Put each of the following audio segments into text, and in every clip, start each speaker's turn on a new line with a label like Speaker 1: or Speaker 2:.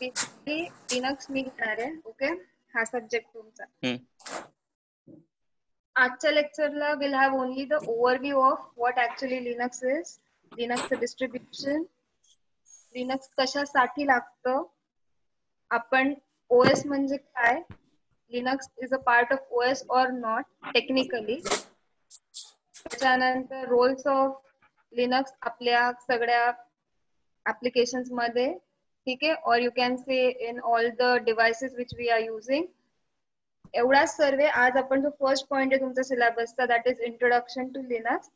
Speaker 1: Basically Linux मी घेणार आहे. Okay, हा सब्जेक्ट तुमचा. आजच्या लेक्चरला will have only the overview of what actually Linux is, लिनक्सचं डिस्ट्रीब्युशन, लिनक्स कशासाठी लागतं, आपण ओएस म्हणजे काय, Linux is a part of OS or not technically, त्याच्यानंतर रोल्स ऑफ लिनक्स आपल्या सगळ्या ऍप्लिकेशन्स मध्ये, ठीक आहे, or you can say in all the devices which we are using. एवढाच सर्वे आज आपण जो फर्स्ट पॉइंट आहे तुमचा सिलेबसचा, that is introduction to Linux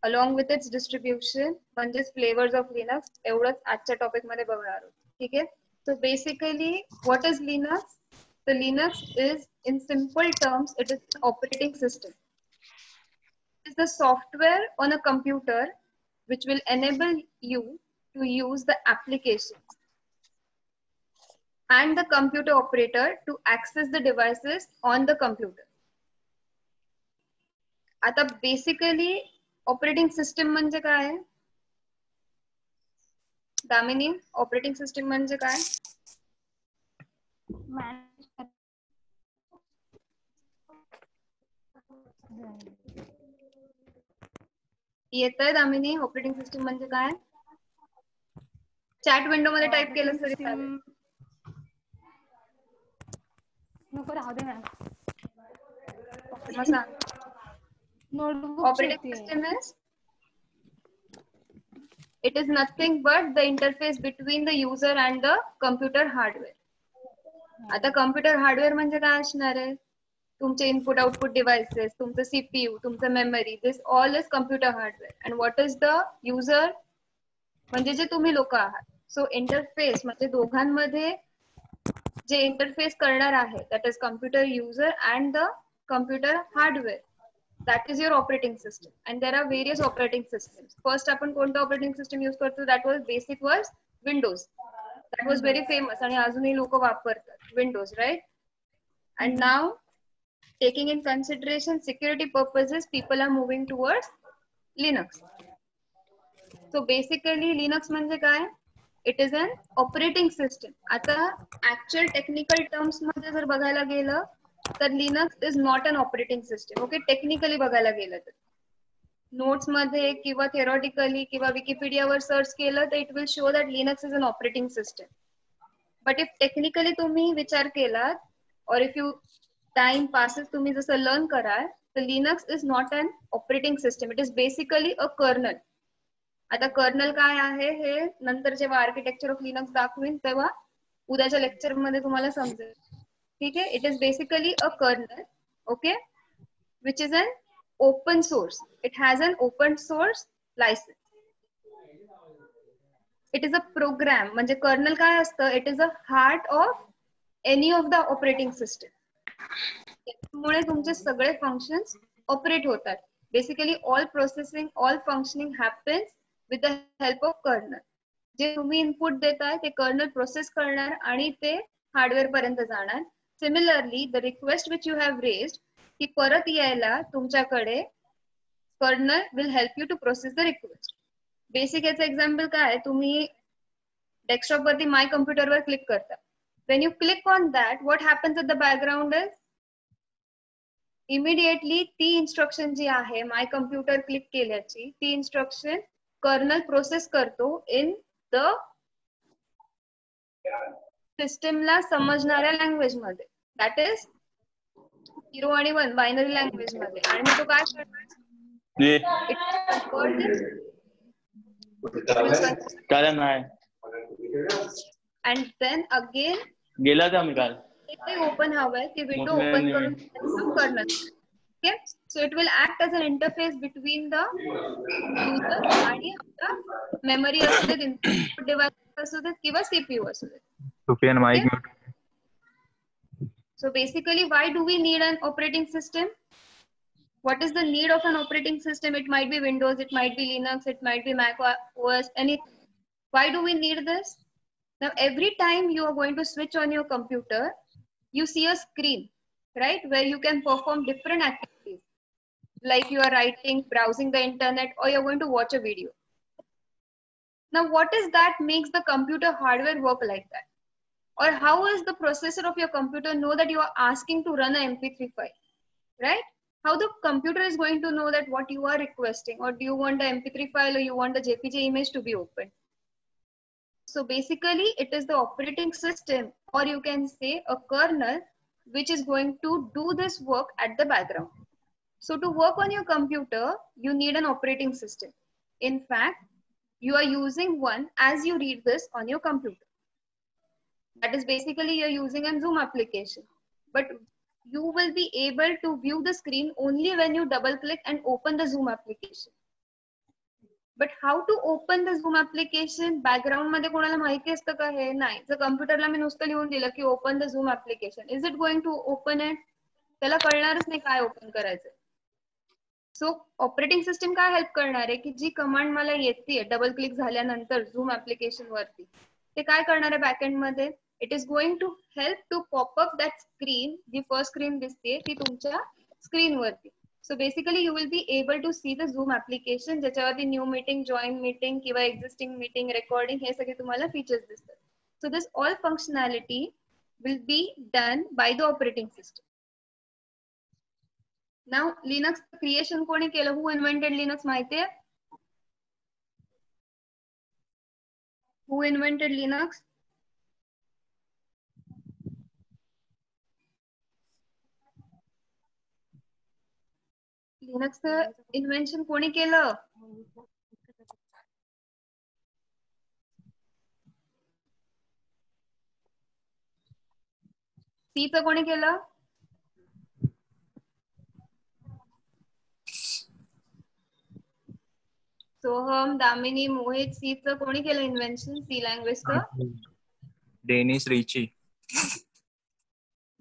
Speaker 1: along with its distribution म्हणजेच फ्लेवर्स ऑफ लिनक्स, एवढंच आजच्या टॉपिक मध्ये बघणार आहोत. ठीक आहे. So basically what is Linux? The Linux is, in simple terms, it is an operating system. It is the software on a computer which will enable you to use the applications and the computer operator to access the devices on the computer. आता basically operating system म्हणजे काय? Damini, operating system म्हणजे काय? येतंय Damini, operating system म्हणजे काय? Chat window मध्ये type केलं तरी चालेल.
Speaker 2: नको राहू दे मॅम.
Speaker 1: मग सांग.
Speaker 2: Notebook
Speaker 1: operating system is, it is nothing but the interface between the user and the computer hardware. आता कम्प्युटर हार्डवेअर म्हणजे काय असणार आहे? तुमचे इनपुट आउटपुट डिव्हाइसेस, तुमचं सीपीयू, तुमचं memory, this all is computer hardware. And what is the user, म्हणजे जे तुम्ही लोक आहात. सो इंटरफेस म्हणजे दोघांमध्ये जे इंटरफेस करणार आहे, that is computer user and the computer hardware. That is your operating system, and there are various operating systems. First आपण कोणतं operating system use करतो, that was basic was Windows. That was very famous आणि अजूनही लोक वापरतात Windows, right? And now taking in consideration security purposes, people are moving towards Linux. So basically Linux म्हणजे काय? It is an operating system. आता actual technical terms मध्ये जर बघायला गेलं तर Linux is not an operating system. Okay, technically बघायला गेलं तर नोट्स मध्ये किंवा थेरॉटिकली किंवा विकिपीडियावर सर्च केलं तर it will show that Linux is an operating system. But if technically तुम्ही विचार केलात और इफ यू टाइम पासेस तुम्ही जसं लर्न कराल तर Linux is not an operating system, it is basically a kernel. आता कर्नल काय आहे हे नंतर जेव्हा आर्किटेक्चर ऑफ लिनक्स दाखवीन तेव्हा उद्याच्या लेक्चर मध्ये तुम्हाला समजेल. ठीक है, it is basically a kernel, okay, which is an open source. It has an open source license. It is a program. म्हणजे kernel काय असतं? It is a heart of any of the operating system. त्यामुळे तुमचे सगळे functions operate होतात. Basically all processing, all functioning happens with the help of kernel. जे तुम्ही input देताय ते कर्नल प्रोसेस करणार आणि ते हार्डवेअर पर्यंत जाणार. Similarly, the request which you have raised, की परत यायला तुमच्याकडे kernel will help you to process the request. Basic याचं एक्झाम्पल काय, तुम्ही डेस्कटॉप वरती माय कम्प्युटर वर क्लिक करता. When you click on that, what happens at the background is immediately ती इन्स्ट्रक्शन जी आहे माय कम्प्युटर क्लिक केल्याची ती इन्स्ट्रक्शन कर्नल प्रोसेस करतो इन द सिस्टमला समजणाऱ्या लँग्वेज मध्ये, दॅट इज 0 आणि 1 बायनरी लँग्वेज मध्ये. आणि मग तो काय करणार, अँड देन अगेन
Speaker 3: गेला का मी काल
Speaker 1: ते ओपन हवंय ती विंडो ओपन करून kernel. Okay, so it will act as an interface between the user आणि आपला मेमरी असू देत, इनपुट डिव्हाइस असू देत किंवा सीपीयू असू देत. So basically, why do we need an operating system? What is the need of an operating system? It might be Windows, it might be Linux, it might be Mac OS, anything. Why do we need this? Now, every time you are going to switch on your computer, you see a screen, right? Where you can perform different activities. like you are writing, browsing the internet, or you're going to watch a video. Now, what is that makes the computer hardware work like that? Or how is the processor of your computer know that you are asking to run an MP3 file, right? How the computer is going to know that what you are requesting, or do you want the MP3 file or you want the JPG image to be opened? So basically, it is the operating system, or you can say a kernel, which is going to do this work at the background. So to work on your computer, you need an operating system. In fact, you are using one as you read this on your computer. That is basically you're using a Zoom application. But you will be able to view the screen only when you double click and open the Zoom application. But how to open the Zoom application? Background मध्ये कोणाला माहिती असतं का हे? नाही. जर कम्प्युटरला मी नुसतं लिहून दिलं की open the Zoom application. Is it going to open it? त्याला कळणारच नाही काय ओपन करायचं. सो ऑपरेटिंग सिस्टम काय हेल्प करणार आहे की जी कमांड मला येते डबल क्लिक झाल्यानंतर झूम ऍप्लिकेशन वरती ते काय करणार आहे बॅकएंड मध्ये it is going to help to pop up that screen जी फर्स्ट स्क्रीन दिसते ती तुमच्या स्क्रीन वरती so basically you will be able to see the zoom application ज्याच्यावरती न्यू मीटिंग जॉईन मीटिंग किंवा एक्झिस्टिंग मीटिंग रेकॉर्डिंग हे सगळे तुम्हाला फीचर्स दिसतात so this all functionality will be done by the operating system. Now, Linux creation कोणी केलं? Who invented Linux माहिती आहे? Who invented Linux? Linux invention कोणी केलं? C चं कोणी केलं? सोहम, दामिनी, मोहित, C चं कोणी केलं इन्व्हेन्शन? C लँग्वेजचं?
Speaker 3: Dennis Ritchie.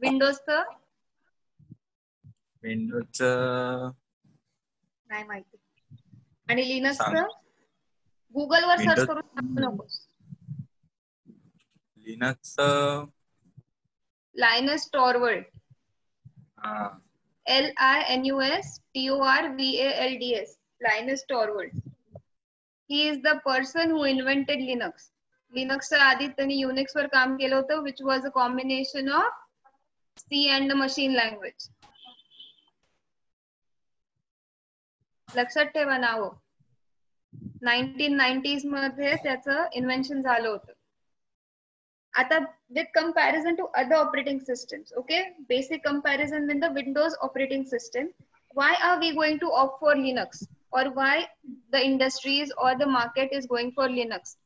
Speaker 1: विंडोजचं?
Speaker 3: विंडोजचं
Speaker 1: नाही माहिती. आणि लिनक्सचं? गुगल वर सर्च करून सांगू नकोस.
Speaker 3: लिनक्सचं
Speaker 1: लायनस टॉरवर्ल्ड.
Speaker 3: हा
Speaker 1: LINUS TORVALDS. Linus Torvalds. He is the person who invented Linux. Linux आधी त्यांनी Unix वर काम केलं होतं, which was a combination of C and the machine language. लक्षात ठेवा नाव. 1990s मध्ये त्याचं इन्व्हेन्शन झालं होतं. आता with comparison to other operating systems, okay, basic comparison with the Windows operating system, why are we going to opt for Linux, or why the industries or the market is going for Linux?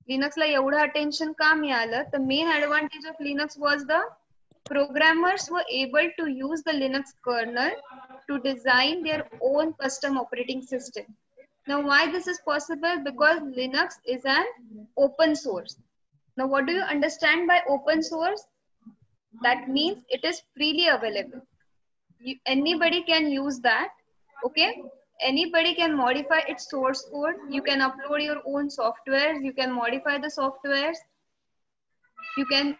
Speaker 1: Linux ला एवढं attention का मिळालं? The main advantage of Linux was the programmers were able to use the Linux kernel to design their own custom operating system. Now, why this is possible? Because Linux is an open source. Now, what do you understand by open source? That means it is freely available. Anybody can use that, okay? Anybody can modify its source code. You can upload your own softwares. You can modify the softwares. You can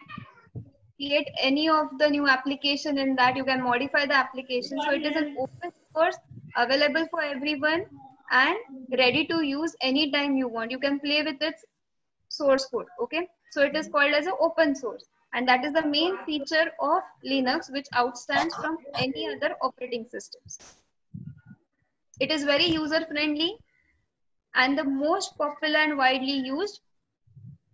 Speaker 1: create any of the new application in that. You can modify the application. So it is an open source available for everyone and ready to use anytime you want. You can play with its source code, okay? So it is called as an open source, and that is the main feature of Linux which outstands from any other operating systems. It is very user friendly and the most popular and widely used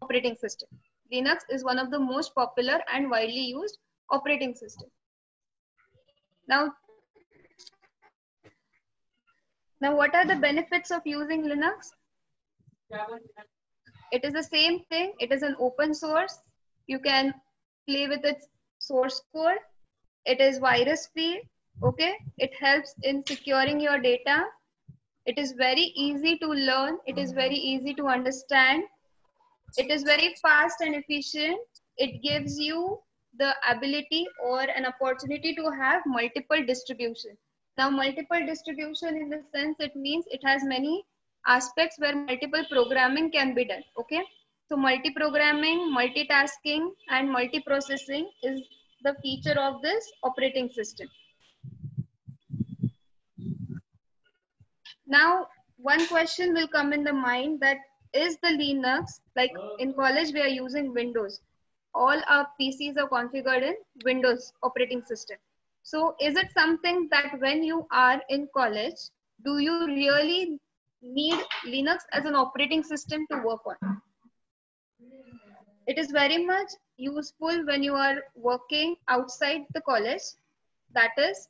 Speaker 1: operating system. Linux is one of the most popular and widely used operating system. Now what are the benefits of using Linux? It is the same thing. It is an open source. You can play with its source code. It is virus free. Okay. It helps in securing your data. It is very easy to learn. It is very easy to understand. It is very fast and efficient. It gives you the ability or an opportunity to have multiple distribution. Now, multiple distribution in the sense it means it has many aspects where multiple programming can be done, okay? So multi-programming, multitasking and multi-processing is the feature of this operating system. Now, one question will come in the mind that is the Linux, like in college we are using Windows. All our PCs are configured in Windows operating system. So is it something that when you are in college, do you really need Linux as an operating system to work on? It is very much useful when you are working outside the college. That is,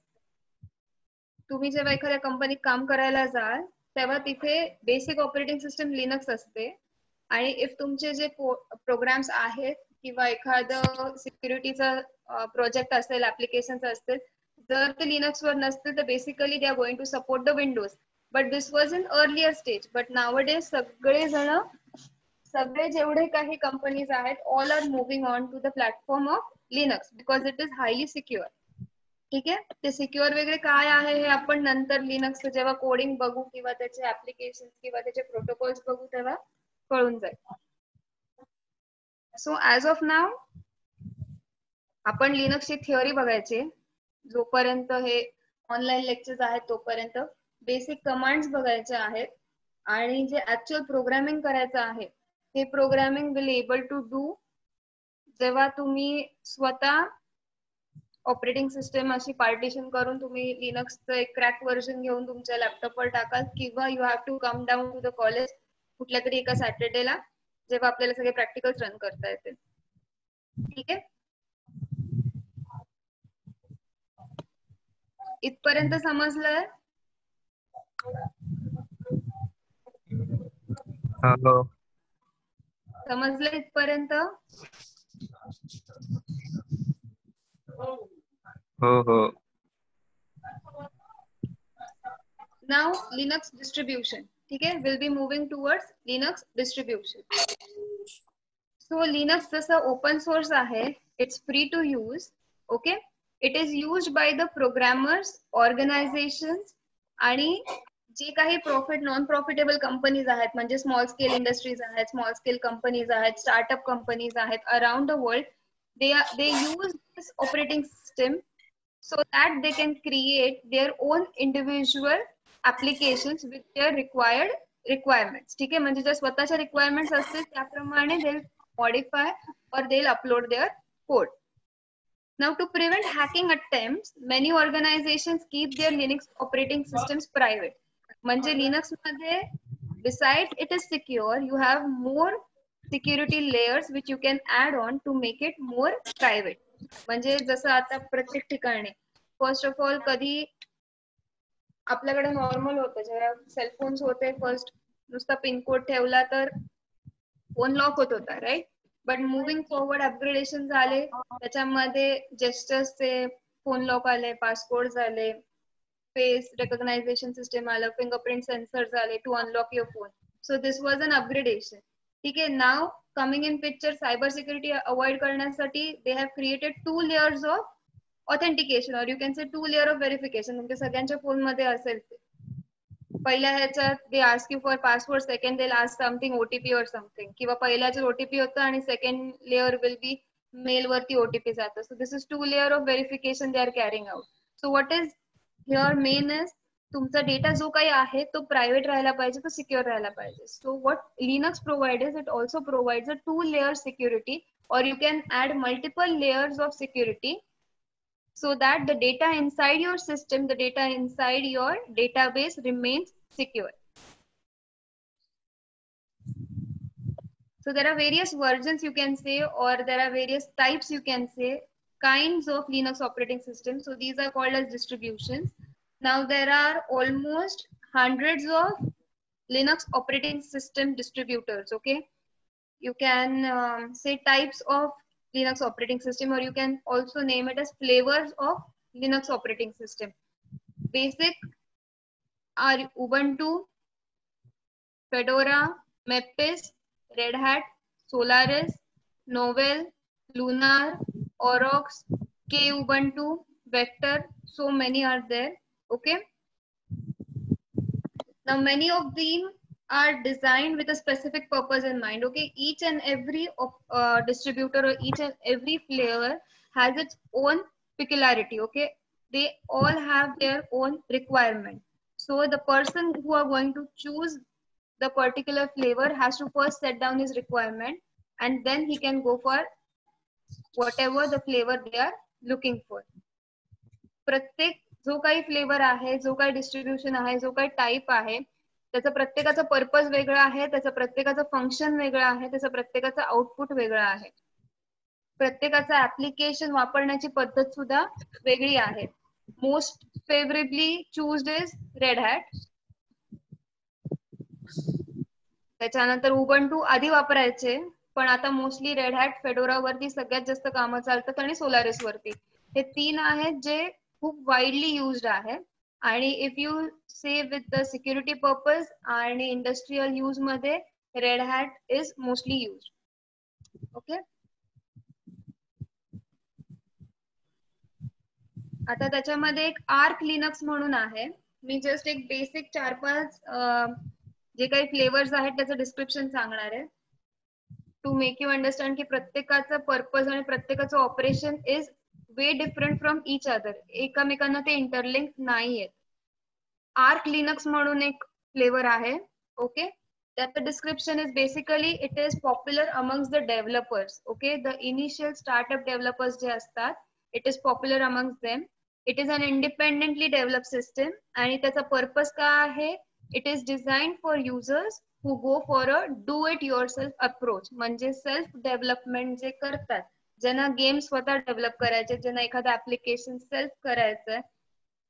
Speaker 1: तुम्ही जेव्हा एखाद्या कंपनीत काम करायला जाल तेव्हा तिथे basic operating system Linux असते आणि इफ तुमचे जे प्रोग्राम्स आहेत किंवा एखादं सिक्युरिटीचा प्रोजेक्ट असेल ऍप्लिकेशन असतील जर ते लिनक्स वर नसतील तर basically they are going to support the windows but this was in earlier stage but nowadays सगळे जेवढे काही कंपनीज आहेत all are moving on to the platform of Linux because it is highly secure. ठीक आहे ते secure वगैरे काय आहे हे आपण नंतर लिनक्स जेव्हा कोडिंग बघू किंवा त्याचे ऍप्लिकेशन किंवा त्याचे प्रोटोकॉल्स बघू तेव्हा कळून जाईल. सो ऍज ऑफ नाव आपण लिनक्सची थिअरी बघायची जोपर्यंत हे ऑनलाईन लेक्चर्स आहेत तोपर्यंत बेसिक कमांड्स बघायचे आहेत आणि जे ऍक्च्युअल प्रोग्रामिंग करायचं आहे ते programming will able to do जेव्हा तुम्ही स्वतः ऑपरेटिंग सिस्टम अशी पार्टिशन करून तुम्ही लिनक्सचं एक क्रॅक व्हर्जन घेऊन तुमच्या लॅपटॉपवर टाकाल किंवा you have to come down to the college कुठल्या तरी एका सॅटर्डेला जेव्हा आपल्याला सगळे प्रॅक्टिकल्स रन करता येतील. ठीक आहे इथपर्यंत समजलंय?
Speaker 3: हॅलो.
Speaker 1: समजलं इथपर्यंत?
Speaker 3: हो हो.
Speaker 1: Now Linux distribution. ठीक आहे will be moving towards Linux distribution. So Linux जसं open source आहे it's free to use. Okay it is used by the programmers, organizations आणि जे काही प्रॉफिट नॉन प्रॉफिटेबल कंपनीज आहेत म्हणजे स्मॉल स्केल इंडस्ट्रीज आहेत स्मॉल स्केल कंपनीज आहेत startup companies आहेत around the world they use this operating system so that they can create their own individual applications with their requirements. ठीक आहे म्हणजे ज्या स्वतःच्या रिक्वायरमेंट्स असतील त्याप्रमाणे they'll modify or they'll upload their code. Now to prevent hacking attempts, many organizations keep their Linux operating systems private. म्हणजे Linux मध्ये besides it is secure, you have more security layers which you can add on to make it more private. म्हणजे जसं आता प्रत्येक ठिकाणी first of all कधी आपल्याकडे normal होतं जेव्हा सेलफोन्स होते फर्स्ट नुसता पिनकोड ठेवला तर फोन लॉक होत होता right but moving forward upgradation झाले त्याच्यामध्ये जेस्टर्सचे फोन लॉक आले पासकोड झाले फेस रेकग्नायझेशन सिस्टम आलं फिंगरप्रिंट सेन्सर झाले to unlock your phone so this was an upgradation. ठीक आहे now coming in picture cyber security avoid करण्यासाठी they have created 2 layers of authentication or you can say 2 layer of verification तुमच्या सगळ्यांच्या phone मध्ये असेल ते पहिल्या ह्याच्यात they ask you for password second they ask something OTP or something किंवा पहिल्याचं ओटीपी होतं आणि second layer will be mail वरती ओटीपी जातं so this is 2 layer of verification they are carrying out. So what is here main is तुमचा डेटा जो काही आहे तो प्रायव्हेट राहायला पाहिजे तो सिक्युअर राहायला पाहिजे. So what Linux provides it also provides a 2 layer security or you can add multiple layers of security so that the data inside your system, the data inside your database remains secure. So there are various versions you can say or there are various types you can say kinds of Linux operating systems. So these are called as distributions. Now there are almost hundreds of Linux operating system distributors. Okay, you can say types of Linux operating system or you can also name it as flavors of Linux operating system. Basic are Ubuntu, Fedora, Mepis, Red Hat, Solaris, Novell, Lunar, Orox, Kubuntu, Vector, so many are there. Okay. Now many of them are designed with a specific purpose in mind. Okay, each and every distributor or each and every flavor has its own peculiarity. Okay, they all have their own requirement. So the person who are going to choose the particular flavor has to first set down his requirement, and then he can go for whatever the flavor they are looking for. प्रत्येक जो काही flavour आहे, जो काही distribution आहे, जो काही type आहे, त्याचा प्रत्येकाचा पर्पज वेगळा आहे, त्याचा प्रत्येकाचा फंक्शन वेगळा आहे, त्याचा प्रत्येकाचा आउटपुट वेगळा आहे, प्रत्येकाचा ऍप्लिकेशन वापरण्याची पद्धत सुद्धा वेगळी आहे. Most favourably choosed is Red Hat. त्याच्यानंतर उबंटू आधी वापरायचे, पण आता मोस्टली रेड हॅट, फेडोरा वरती सगळ्यात जास्त कामं चालतात आणि सोलारिस वरती. हे तीन आहेत जे खूप वाईडली युज्ड आहे. आणि if you say with the security purpose आणि इंडस्ट्रियल यूज मध्ये red hat is mostly used. Okay, आता त्याच्यामध्ये एक आर्क लिनक्स म्हणून आहे. मी जस्ट एक बेसिक 4-5 जे काही फ्लेवर्स आहेत त्याचं डिस्क्रिप्शन सांगणार आहे, टू मेक यू अंडरस्टँड की प्रत्येकाचं पर्पज आणि प्रत्येकाचं operation is way different from each other. एकमेकांना ते इंटरलिंक नाही आहेत. आर्क लिनक्स म्हणून एक फ्लेवर आहे. ओके, त्याचं description is basically it is popular amongst the developers. Okay, the initial startup developers जे असतात, it is popular amongst them. It is an independently develop system आणि त्याचा पर्पज काय आहे, it is design for users who go for a do it yourself approach. म्हणजे self development जे करतात, ज्यांना गेम स्वतः डेव्हलप करायचे, ज्यांना एखादं ऍप्लिकेशन सेल्फ करायचंय,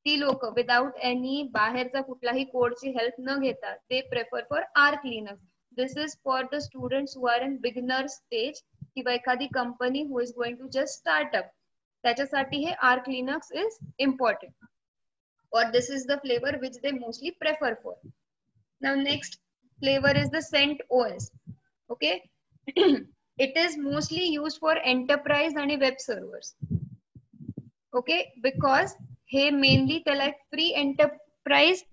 Speaker 1: ती लोक विदाउट एनी बाहेरचा कुठलाही कोडची हेल्प न घेता ते prefer for Arch Linux. This is for the students who are in beginner stage किंवा एखादी company who is going to just startup, त्याच्यासाठी हे Arch Linux is important, or this is the flavor which they mostly prefer for. Now next flavor is the CentOS. Okay, it is mostly used for enterprise and web servers. Okay, because हे mainly त्याला एक free enterprise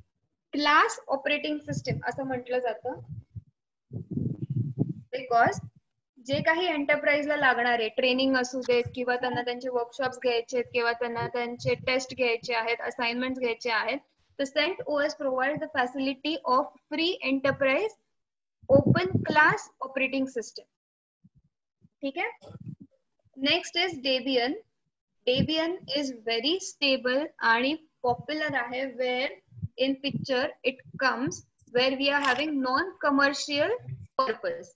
Speaker 1: class operating system असं म्हटलं जातं. Because जे काही एंटरप्राइजला लागणारे training असू देत किंवा त्यांना त्यांचे वर्कशॉप्स घ्यायचे किंवा त्यांना त्यांचे टेस्ट घ्यायचे आहेत, असाइनमेंट्स घ्यायचे आहेत, तर CentOS provides the facility of free enterprise open class operating system. ठीक है. Next is Debian. Debian is very stable आणि popular आहे, where in picture it comes where we are having non-commercial purpose.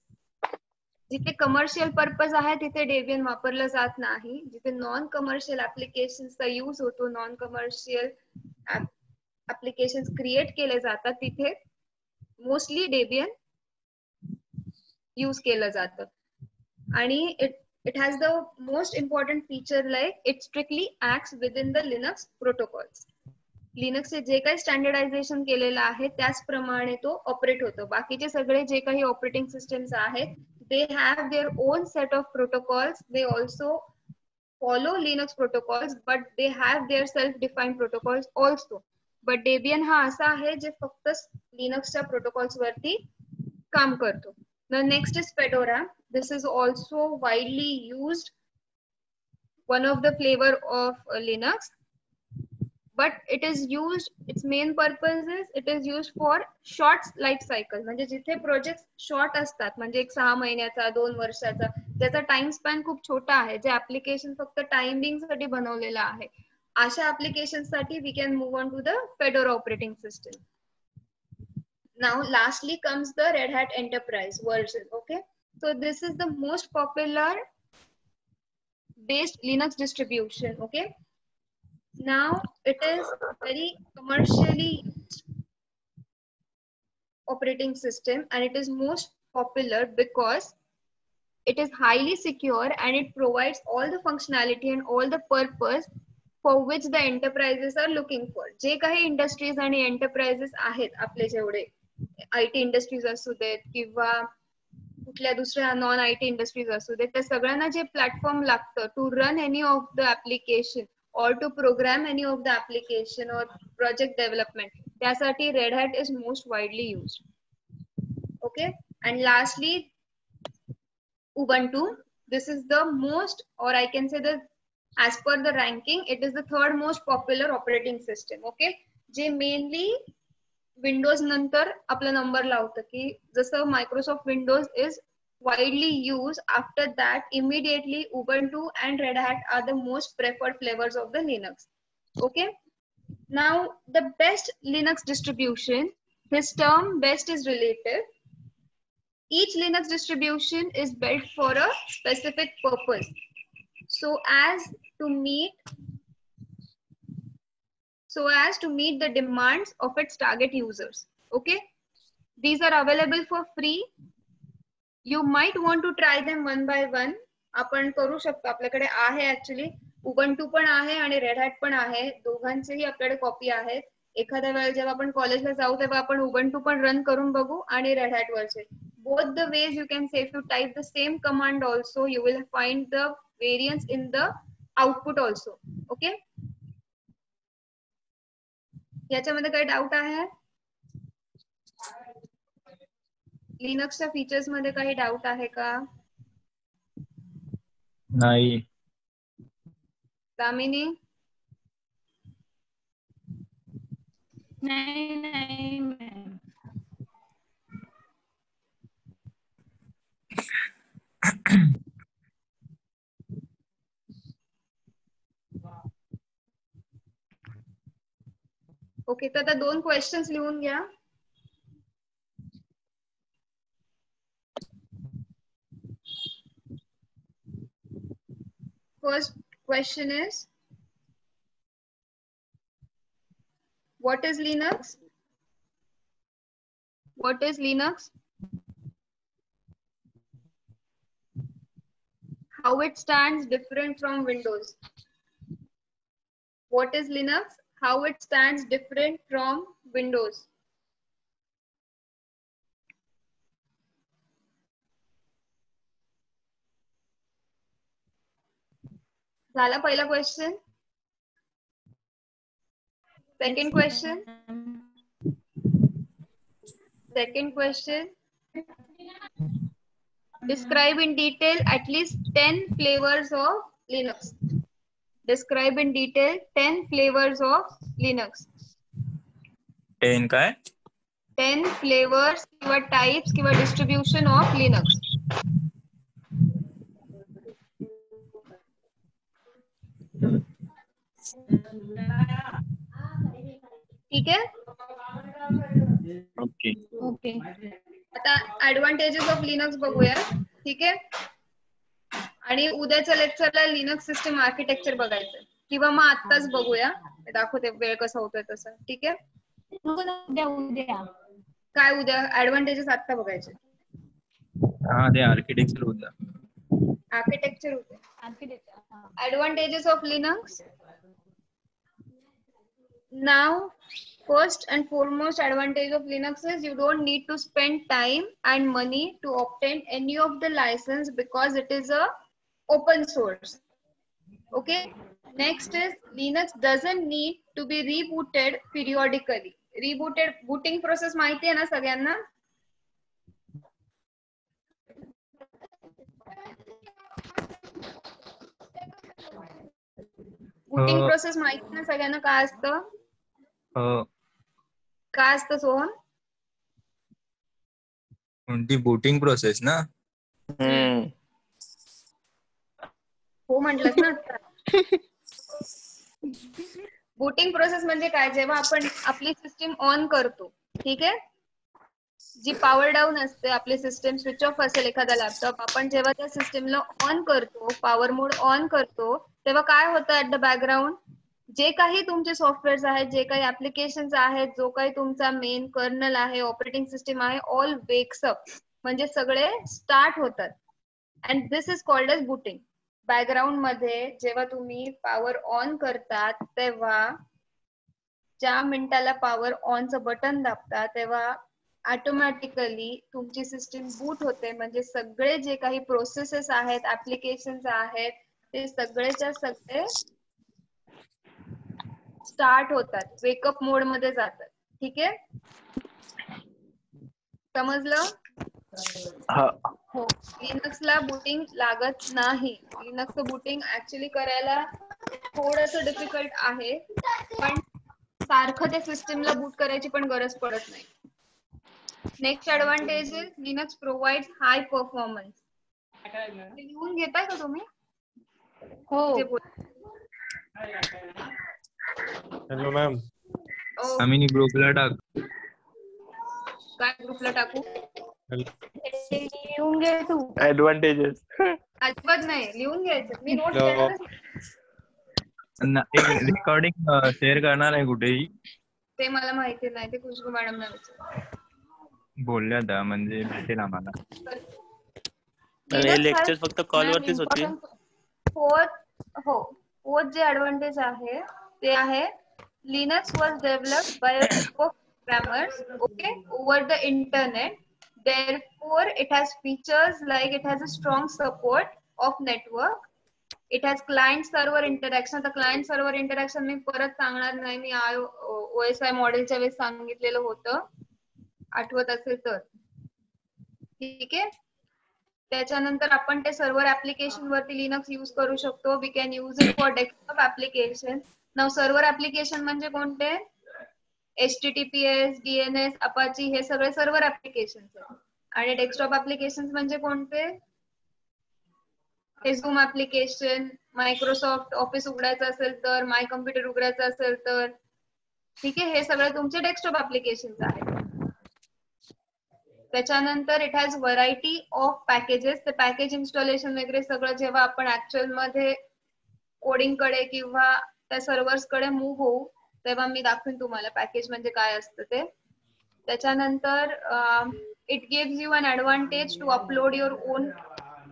Speaker 1: जिथे commercial purpose आहे तिथे Debian वापरलं जात नाही. जिथे नॉन कमर्शियल ऍप्लिकेशन्सचा यूज होतो, नॉन कमर्शियल ऍप्लिकेशन्स क्रिएट केले जातात, तिथे मोस्टली डेबियन यूज केलं जातं. आणि it has the most important feature like it strictly acts within the Linux protocols. लिनक्सचे जे काही स्टँडर्डायझेशन केलेलं आहे त्याचप्रमाणे तो ऑपरेट होतो. बाकीचे सगळे जे काही ऑपरेटिंग सिस्टम्स आहेत, they have their own set of protocols. They also follow Linux protocols, but they have their self-defined protocols also. But Debian हा असा आहे जे फक्त लिनक्सच्या प्रोटोकॉल्स वरती काम करतो. The next is Fedora. This is also widely used, one of the flavor of Linux, but it is used, its main purpose is it is used for short life cycle. म्हणजे जिथे project short असतात, म्हणजे एक 6 महिन्याचा 2 वर्षाचा, ज्याचा time span खूप छोटा आहे, जे ऍप्लिकेशन फक्त टायमिंग साठी बनवलेलं आहे, अशा ऍप्लिकेशन साठी we can move on to the Fedora operating system. Now lastly comes the Red Hat Enterprise version. Okay, so this is the most popular based Linux distribution. Okay, now it is very commercially used operating system and it is most popular because it is highly secure and it provides all the functionality and all the purpose for which the enterprises are looking for. जे काही industries आणि enterprises आहेत आपले, जेवढे IT industries असू देत किंवा कुठल्या दुसऱ्या नॉन IT इंडस्ट्रीज असू देत, त्या सगळ्यांना जे प्लॅटफॉर्म लागतं to run any of the application or to program any of the application or project development, त्यासाठी Red Hat is most widely used. Okay, and lastly Ubuntu. This is the most, or I can say the, as per the ranking, it is the third most popular operating system. Okay, जे mainly Windows नंतर आपला number लावतं की जसं Microsoft Windows is widely used. After that, immediately Ubuntu and Red Hat are the most preferred flavors of the Linux. Okay. Now, the best Linux distribution, this term best is relative. Each Linux distribution is built for a specific purpose. So as to meet the demands of its target users. Okay. These are available for free. You might want to try them one by one. आपण करू शकतो. आपल्याकडे आहे actually Ubuntu पण आहे आणि red hat पण आहे. दोघांचेही आपल्याकडे कॉपी आहेत. एखाद्या वेळेला जेव्हा आपण कॉलेजला जाऊ तेव्हा आपण उबंटू पण रन करून बघू आणि रेड हॅट वरचे. Both the ways you can say, if you type the same command also, you will find the variance in the output also. Okay. याच्यामध्ये काही डाऊट आहे? लिनक्सच्या फीचर्स मध्ये काही डाऊट आहे का?
Speaker 3: नाही.
Speaker 1: दामिनी?
Speaker 2: नाही मॅम.
Speaker 1: ओके, तर आता 2 क्वेश्चन्स लिहून घ्या. First question is, what is Linux? What is Linux? How it stands different from Windows? What is Linux? How it stands different from Windows? झाला पहिला question. Second question. Second question. Describe in detail at least 10 flavors of Linux. Describe in detail 10 flavors of Linux.
Speaker 3: 10 काय?
Speaker 1: 10 flavors किंवा types किंवा distribution of Linux. ठीक आहे.
Speaker 3: Okay.
Speaker 2: Okay.
Speaker 1: आता advantages of Linux बघूया. ठीक आहे. आणि उद्याच्या लेक्चरला लिनक्स सिस्टम आर्किटेक्चर बघायचं किंवा मग आत्ताच बघूया. दाखवते वेळ कसा होतोय तसा. ठीक आहे.
Speaker 2: उद्या
Speaker 1: काय उद्या ऍडव्हान्टेजेस आत्ता बघायचे.
Speaker 3: हा ते आर्किटेक्चर होतं.
Speaker 1: आर्किटेक्चर होते. Advantages of Linux. Now, first and foremost advantage of Linux is you don't need to spend time and money to obtain any of the license because it is a open source. Okay. Next is Linux doesn't need to be rebooted periodically. Booting process माहिती आहे ना सगळ्यांना? Booting process माहिती ना सगळ्यांना काय असतं? काय असतं सोहन?
Speaker 3: कोणती बूटिंग प्रोसेस ना?
Speaker 1: हो म्हटलंस ना आता. बूटिंग प्रोसेस म्हणजे काय? जेव्हा आपण आपली सिस्टीम ऑन करतो, ठीक आहे, जी पॉवर डाऊन असते आपली सिस्टीम, स्विच ऑफ असेल एखादा लॅपटॉप, आपण जेव्हा त्या सिस्टीमला ऑन करतो, पॉवर मोड ऑन करतो, तेव्हा काय होतं ऍट द बॅकग्राऊंड? जे काही तुमचे सॉफ्टवेअर्स आहेत, जे काही ऍप्लिकेशन्स आहेत, जो काही तुमचा मेन कर्नल आहे, ऑपरेटिंग सिस्टीम आहे, ऑल वेक्स अप, म्हणजे सगळे स्टार्ट होतात. And this is called as booting. Background मध्ये जेव्हा तुम्ही पॉवर ऑन करतात तेव्हा ज्या मिनिटाला पॉवर ऑनचं बटन दाबता तेव्हा ऑटोमॅटिकली तुमची सिस्टीम बूट होते. म्हणजे सगळे जे काही प्रोसेसेस आहेत, ऍप्लिकेशन्स आहेत, ते सगळेच्या सगळे स्टार्ट होतात, वेकअप मोड मध्ये जातात. ठीक आहे, समजलं? लिनक्सला बूटिंग लागत नाही. लिनक्सचं बूटिंग ऍक्च्युली करायला थोडंसं डिफिकल्ट आहे, पण सारखं त्या सिस्टीमला बूट करायची पण गरज पडत नाही. Next advantage is Linux provides high performance. लिहून घेताय का तुम्ही?
Speaker 2: हो.
Speaker 1: जे बोल
Speaker 4: हॅलो मॅम.
Speaker 3: आम्ही ग्रुपला टाक.
Speaker 1: काय ग्रुपला टाकू?
Speaker 2: लिहून घे तू.
Speaker 4: ऍडव्हान्टेजेस.
Speaker 1: अजिबात नाही, लिहून घ्यायचं. मी नोट्स देणारच
Speaker 3: एक रेकॉर्डिंग शेअर करणार आहे कुठेही
Speaker 1: ते मला माहिती नाही, ते खुशबू मॅडम
Speaker 3: बोलल्या होत्या, म्हणजे भेटेल आम्हाला.
Speaker 4: हे लेक्चर फक्त कॉल वरतीच होती.
Speaker 1: फोर्थ जे ऍडव्हान्टेज आहे ते आहे Linux was developed by a group of programmers over the internet. Therefore, it has features like it has a strong support of network. It has client server interaction. The client server interaction मी परत सांगणार नाही, मी OSI मॉडेलच्या वेळेस सांगितलेलं होतं, आठवत असेल तर. ठीक आहे. त्याच्यानंतर आपण ते सर्व्हर ऍप्लिकेशन वरती लिनक्स यूज करू शकतो. We can use it for desktop application. नाव सर्व्हर ऍप्लिकेशन म्हणजे कोणते? HTTPS, DNS, अपाची हे सगळे सर्व्हर ऍप्लिकेशन आणि डेस्कटॉप ऍप्लिकेशन म्हणजे कोणते? हे झूम ऍप्लिकेशन, मायक्रोसॉफ्ट ऑफिस उघडायचं असेल तर, माय कम्प्युटर उघडायचं असेल तर, ठीक आहे, हे सगळे तुमचे डेस्कटॉप ऍप्लिकेशन आहेत. त्याच्यानंतर it has variety of packages. ते पॅकेज इन्स्टॉलेशन वगैरे सगळं जेव्हा आपण ऍक्च्युअल मध्ये कोडिंग कडे किंवा त्या सर्व्हर्स कडे मूव्ह होऊ तेव्हा मी दाखवेन तुम्हाला पॅकेज म्हणजे काय असतं ते. त्याच्यानंतर it gives you an advantage to upload your own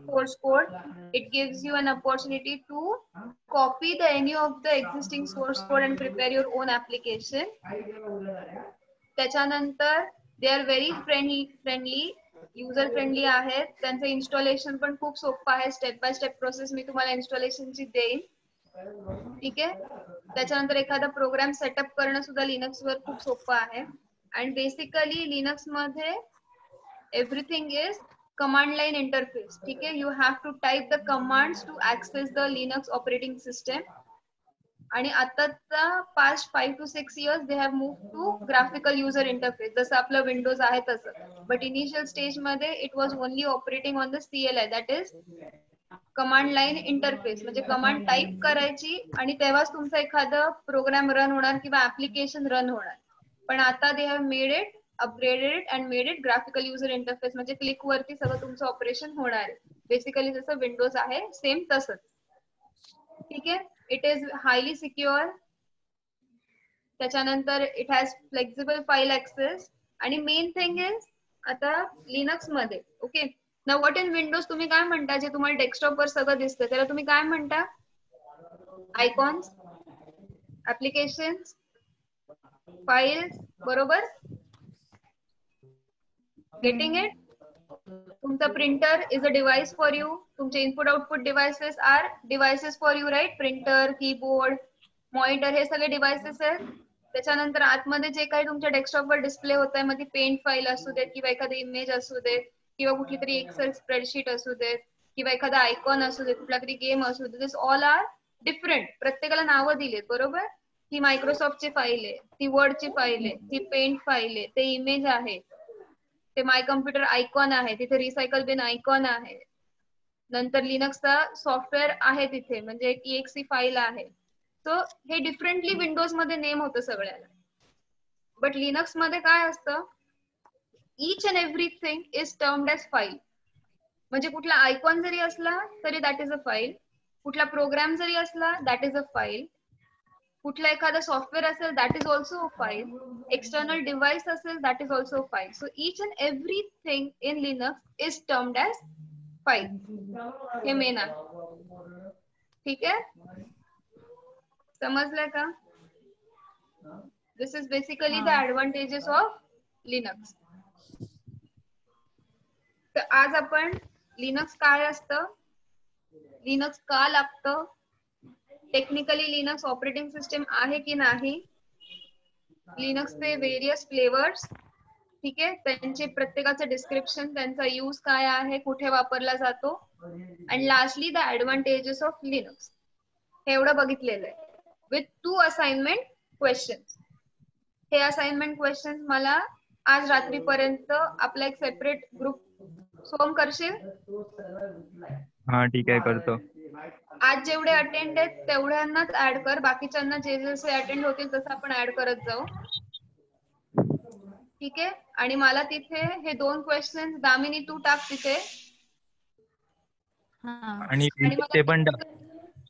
Speaker 1: source code. It gives you an opportunity to copy any of the existing source code and prepare your own application. त्याच्यानंतर they are very friendly, user friendly आहेत. त्यांचं installation पण खूप सोपं आहे. Step by step process मी तुम्हाला इन्स्टॉलेशनची देईन. ठीक आहे. त्याच्यानंतर एखादा प्रोग्राम सेटअप करणं सुद्धा लिनक्स वर खूप सोपं आहे. आणि बेसिकली लिनक्स मध्ये everything is command line interface. ठीक आहे. You have to type the commands to access the Linux operating system. आणि आताचा past 5 to 6 years they have moved to graphical user interface. जसं आपलं विंडोज आहे तसं. But initial stage मध्ये it was only operating on the CLI, that is command line interface. म्हणजे command type करायची आणि तेव्हाच तुमचा एखादा प्रोग्राम रन होणार किंवा ऍप्लिकेशन रन होणार. पण आता they have made it, upgraded it and made it graphical user interface. म्हणजे क्लिक वरती सगळं तुमचं ऑपरेशन होणार आहे. बेसिकली जसं विंडोज आहे सेम तसंच. ठीक आहे. It is highly secure. त्याच्यानंतर it has flexible file access आणि मेन थिंग इज आता लिनक्स मध्ये ओके ना व्हॉट इन विंडोज तुम्ही काय म्हणता जे तुम्हाला डेस्कटॉप वर सगळं दिसतं त्याला तुम्ही काय म्हणता? आयकॉन्स, ऍप्लिकेशन्स, फाइल्स, बरोबर? Getting it? तुमचा printer is a device for you. तुमचे input output devices are devices for you, right? Printer, keyboard, monitor हे सगळे डिव्हाइसेस आहेत. त्याच्यानंतर आतमध्ये जे काही तुमच्या डेस्कटॉपवर डिस्प्ले होत आहे, मध्ये पेंट फाईल असू देत किंवा एखादी इमेज असू देत किंवा कुठली तरी एक्सेल स्प्रेडशीट असू देत किंवा एखादा आयकॉन असू देत, कुठला तरी गेम असू देत, दिस ऑल आर डिफरंट. प्रत्येकाला नावं दिलेत, बरोबर? ही मायक्रोसॉफ्टची फाईल आहे, ती वर्डची फाईल आहे, ती पेंट फाईल आहे, ते इमेज आहे, ते माय कम्प्युटर आयकॉन आहे, तिथे रिसायकल बिन आयकॉन आहे. नंतर लिनक्सचा सॉफ्टवेअर आहे तिथे, म्हणजे एक EXE फाईल आहे. सो हे डिफरंटली विंडोज मध्ये नेम होतं सगळ्याला. बट लिनक्स मध्ये काय असतं? Each and everything is termed as file. म्हणजे कुठला आयकॉन जरी असला तरी दॅट इज अ फाईल, कुठला प्रोग्राम जरी असला दॅट इज अ फाईल, कुठला एखादा सॉफ्टवेअर असेल that is also a file, external device असेल that is also a file. So each and everything in Linux is termed as file. हे main आहे. ठीक आहे. समजलं का? This is basically the advantages of Linux. तर आज आपण लिनक्स काय असतं, लिनक्स का लागतं, टेक्निकली लिनक्स ऑपरेटिंग सिस्टम आहे की नाही, लिनक्सचे वेरियस फ्लेवर्स, ठीक आहे, त्यांचे प्रत्येकाचं डिस्क्रिप्शन, त्यांचा यूज काय आहे, कुठे वापरला जातो, आणि lastly the advantages of Linux. हे एवढं बघितलेलं आहे विथ 2 असाइनमेंट क्वेश्चन्स. हे असाइनमेंट क्वेश्चन मला आज रात्रीपर्यंत आपला एक सेपरेट ग्रुप सोम करशील.
Speaker 3: हा ठीक आहे करतो.
Speaker 1: आज जेवढे अटेंड आहेत तेवढ्यांनाच ऍड कर, बाकीच्यांना जे जसे अटेंड होतील तसं आपण ऍड करत जाऊ. ठीक आहे. आणि मला तिथे हे 2 क्वेश्चन दामिनी तू टाक तिथे.
Speaker 2: हा.
Speaker 3: आणि
Speaker 1: आणि
Speaker 3: ते पण
Speaker 1: मला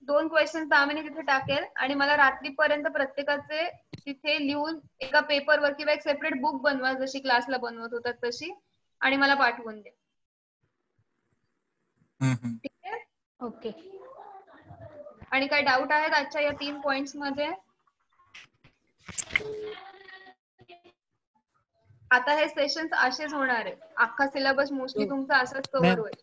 Speaker 1: 2 क्वेश्चन दामिनी तिथे टाकेल आणि मला रात्रीपर्यंत प्रत्येकाचे तिथे लिहून एका पेपरवर किंवा एक सेपरेट बुक बनवा जशी क्लासला बनवत होतात तशी आणि मला पाठवून दे. ठीक आहे.
Speaker 2: ओके.
Speaker 1: आणि काय डाऊट आहेत आजच्या या 3 पॉइंट्स मध्ये? आता हे सेशन्स असेच होणार आहेत. अख्खा सिलेबस मोस्टली तुमचा असाच कव्हर होईल.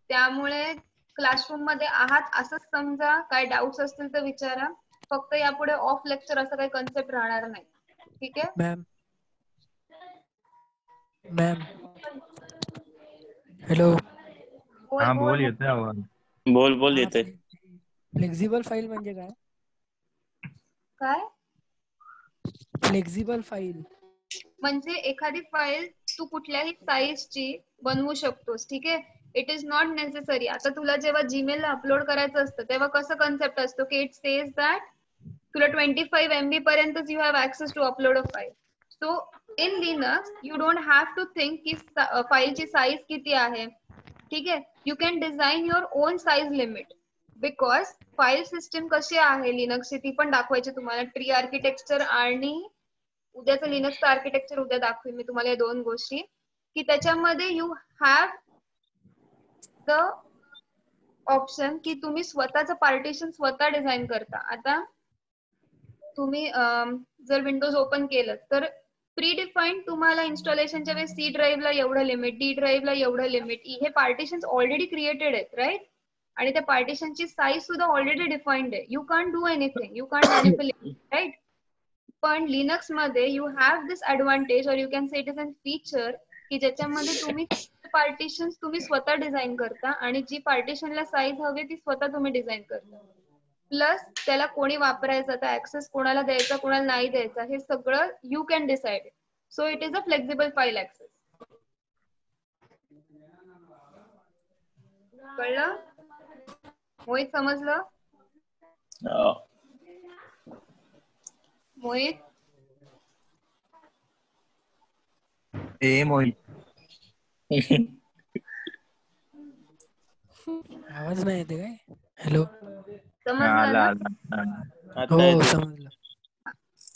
Speaker 1: त्यामुळे क्लासरूम मध्ये आहात असंच समजा. काय डाऊट्स असतील तर विचारा. फक्त यापुढे ऑफ लेक्चर असं काही कन्सेप्ट राहणार नाही. ठीक आहे.
Speaker 5: Ma'am hello.
Speaker 3: हा बोल, येतोय आवाज.
Speaker 4: बोल येते.
Speaker 5: फ्लेक्झिबल फाईल म्हणजे काय?
Speaker 1: काय
Speaker 5: फ्लेक्झिबल फाईल
Speaker 1: म्हणजे एखादी फाईल तू कुठल्याही साईजची बनवू शकतोस. ठीक आहे. It is not necessary. आता तुला जेव्हा जीमेल ला अपलोड करायचं असतं तेव्हा कसं कन्सेप्ट असतो की इट सेज दॅट तुला 25 MB पर्यंत you have access to upload a file. So in Linux you don't have to think की फाईलची साईज किती आहे. ठीक आहे. You can design your own size limit because file system कशी आहे लिनक्सची ती पण दाखवायची तुम्हाला. ट्री आर्किटेक्चर आणि उद्याचं लिनक्सचं आर्किटेक्चर उद्या दाखवेन मी तुम्हाला या 2 गोष्टी की त्याच्यामध्ये यू हॅव द ऑप्शन की तुम्ही स्वतःचं पार्टिशन स्वतः डिझाईन करता. आता तुम्ही जर विंडोज ओपन केलं तर प्री डिफाईन्ड तुम्हाला इन्स्टॉलेशनच्या वेळेस सी ड्राईव्हला एवढं लिमिट, डी ड्राईव्हला एवढं लिमिट, हे पार्टिशन्स ऑलरेडी क्रिएटेड आहेत राईट. आणि त्या पार्टिशनची साईज सुद्धा ऑलरेडी डिफाईन्ड आहे. You can't do anything, you can't manipulate right. पण लिनक्स मध्ये यू हॅव दिस ऍडव्हान्टेज और you can say it is a feature की ज्याच्यामध्ये तुम्ही पार्टिशन तुम्ही स्वतः डिझाईन करता आणि जी पार्टिशनला साईज हवी ती स्वतः तुम्ही डिझाईन करता. प्लस त्याला कोणी वापरायचं, त्या ऍक्सेस कोणाला द्यायचा कोणाला नाही द्यायचा हे सगळं you can decide. So it is a flexible file access. कळलं? मोहित समजलं? मोहित
Speaker 3: मोहित
Speaker 5: आवाज नाही येते काय? हॅलो.
Speaker 1: समजलं ना?
Speaker 5: हो समजलं.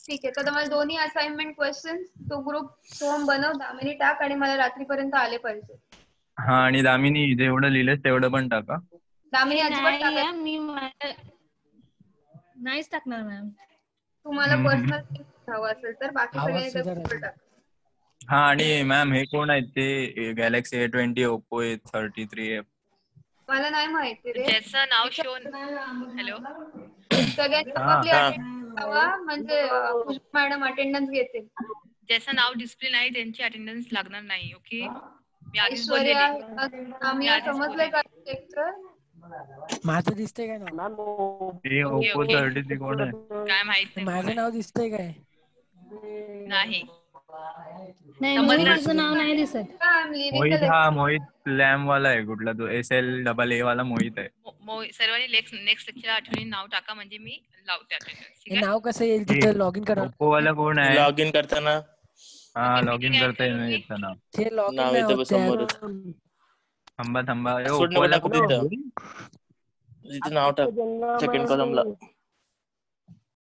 Speaker 1: ठीक आहे. तर तुम्हाला दोन्ही असाइनमेंट क्वेश्चन तो ग्रुप सोम बनव, दामिनी टाक आणि मला रात्रीपर्यंत आले पाहिजे.
Speaker 3: हा आणि दामिनी जेवढं लिहिलंस तेवढं पण टाका.
Speaker 1: दामिनी अजिबात
Speaker 2: नाही
Speaker 1: टाकायचं.
Speaker 2: मी नाहीच टाकणार मॅम.
Speaker 1: तुम्हाला पर्सनल हवं असेल तर बाकी
Speaker 5: आवाज
Speaker 1: सगळे
Speaker 5: सुधारा.
Speaker 1: टाका.
Speaker 3: हा आणि मॅम हे कोण आहेत ते? Galaxy A20, Oppo A33.
Speaker 1: मला नाही माहिती रे.
Speaker 6: ज्याचं नाव शोन. हॅलो.
Speaker 1: सगळ्यांनी आपापली अटेंडन्स लावा म्हणजे पुष्पा मॅडम अटेंडन्स घेतील.
Speaker 6: ज्याचं नाव डिस्प्ले नाही त्यांची अटेंडन्स लागणार नाही. ओके. मी आधीच
Speaker 1: ऐश्वर्या
Speaker 6: बोललेले.
Speaker 1: आम्ही समजलंय का लेक्चर?
Speaker 5: माझं दिसतंय काय नाव?
Speaker 3: ओप्पो 33 कोण आहे?
Speaker 6: काय माहित नाही.
Speaker 5: माझं नाव दिसतंय काय?
Speaker 6: नाही.
Speaker 2: नाही
Speaker 6: समजलं.
Speaker 2: मोहितचं नाव नाही दिसत.
Speaker 3: मोहित. हा मोहित लॅम वाला आहे. कुठला तो SLAA वाला मोहित आहे.
Speaker 6: सर्वांनी नेक्स्ट लेक्चर आठवणी नाव टाका म्हणजे मी लावते अटेंडन्स. ठीक
Speaker 5: हे
Speaker 6: आहे.
Speaker 5: नाव कसं येईल तिथे लॉग इन करा?
Speaker 3: ओप्पो वाला कोण आहे?
Speaker 4: लॉग इन करताना
Speaker 3: हा लॉग इन करता येतं ना.
Speaker 5: ते लॉग इन
Speaker 4: नाव
Speaker 5: नाही
Speaker 4: येतं
Speaker 5: होत
Speaker 4: समोरच.
Speaker 3: थांबा
Speaker 4: सोड
Speaker 3: ओप्पो
Speaker 4: नको
Speaker 3: वाला
Speaker 4: टाकू
Speaker 3: कोण
Speaker 4: तिथं.
Speaker 3: आहे?
Speaker 4: तिथे नाव टाक सेकंड कॉलमला.